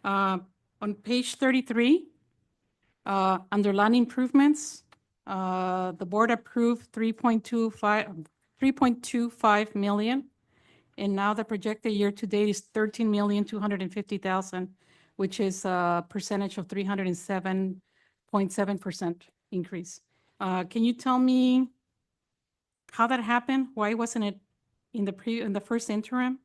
On page 33, under land improvements, the board approved 3.25 million. And now the projected year-to-date is 13,250,000, which is a percentage of 307.7% increase. Can you tell me how that happened? Why wasn't it in the first interim?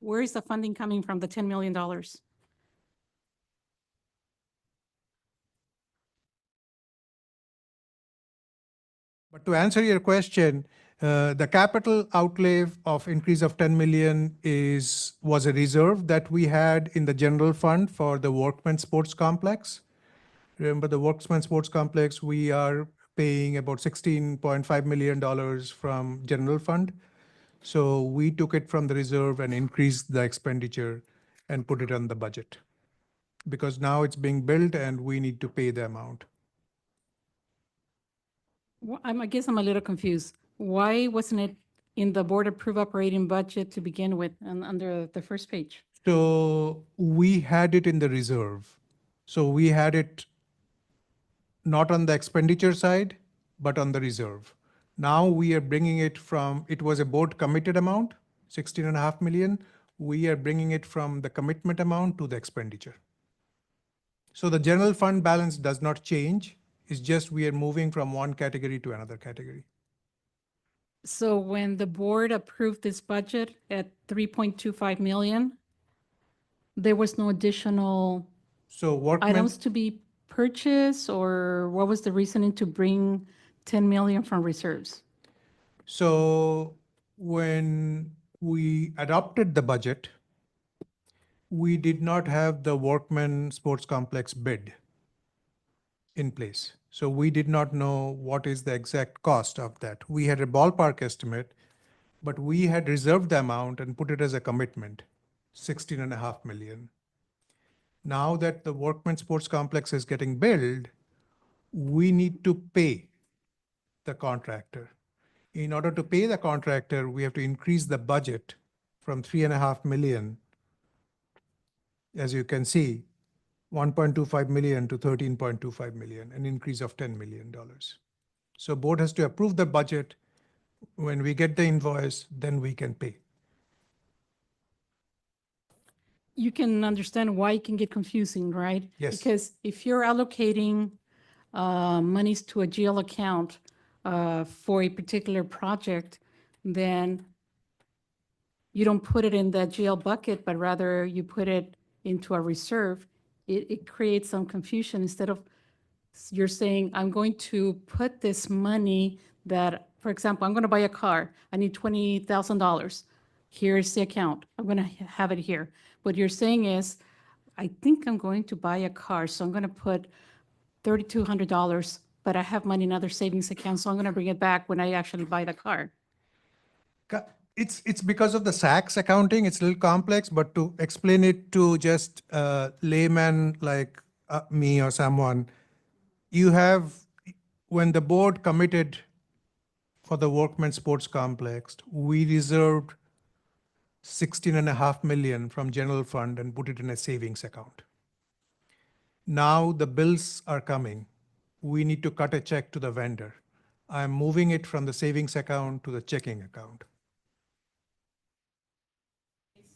Where is the funding coming from, the $10 million? But to answer your question, the capital outlay of increase of 10 million was a reserve that we had in the general fund for the Workman Sports Complex. Remember the Workman Sports Complex, we are paying about $16.5 million from general fund. So we took it from the reserve and increased the expenditure and put it on the budget. Because now it's being built and we need to pay the amount. Well, I guess I'm a little confused. Why wasn't it in the board approved operating budget to begin with and under the first page? So we had it in the reserve. So we had it not on the expenditure side, but on the reserve. Now we are bringing it from, it was a board committed amount, 16.5 million. We are bringing it from the commitment amount to the expenditure. So the general fund balance does not change. It's just we are moving from one category to another category. So when the board approved this budget at 3.25 million, there was no additional So Workman, items to be purchased, or what was the reasoning to bring 10 million from reserves? so when we adopted the budget, we did not have the Workman Sports Complex bid in place. So we did not know what is the exact cost of that. We had a ballpark estimate, but we had reserved the amount and put it as a commitment, 16.5 million. Now that the Workman Sports Complex is getting built, we need to pay the contractor. In order to pay the contractor, we have to increase the budget from 3.5 million, as you can see, 1.25 million to 13.25 million, an increase of $10 million. So board has to approve the budget. When we get the invoice, then we can pay. You can understand why it can get confusing, right? Yes. Because if you're allocating monies to a GL account for a particular project, then you don't put it in the GL bucket, but rather you put it into a reserve. It creates some confusion. Instead of you're saying, I'm going to put this money that, for example, I'm going to buy a car. I need $20,000. Here's the account. I'm going to have it here. What you're saying is, I think I'm going to buy a car, so I'm going to put $3,200, but I have money in other savings accounts, so I'm going to bring it back when I actually buy the car. It's because of the SACS accounting. It's a little complex, but to explain it to just layman like me or someone, you have, when the board committed for the Workman Sports Complex, we reserved 16.5 million from general fund and put it in a savings account. Now the bills are coming. We need to cut a check to the vendor. I'm moving it from the savings account to the checking account.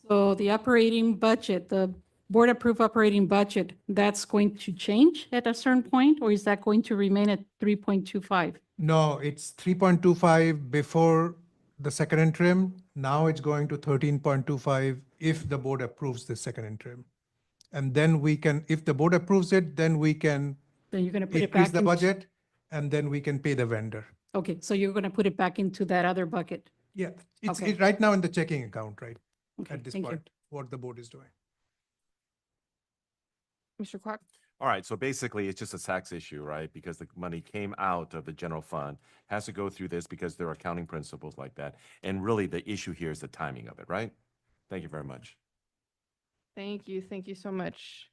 So the operating budget, the board approved operating budget, that's going to change at a certain point, or is that going to remain at 3.25? No, it's 3.25 before the second interim. Now it's going to 13.25 if the board approves the second interim. And then we can, if the board approves it, then we can Then you're going to put it increase back the in. budget and then we can pay the vendor. Okay, so you're going to put it back into that other bucket. Yeah, it's Okay. right now in the checking account, right? Okay, At this thank you. point, what the board is doing. Mr. Clark? All right, so basically it's just a tax issue, right? Because the money came out of the general fund, has to go through this because there are accounting principles like that. And really the issue here is the timing of it, right? Thank you very much. Thank you. Thank you so much.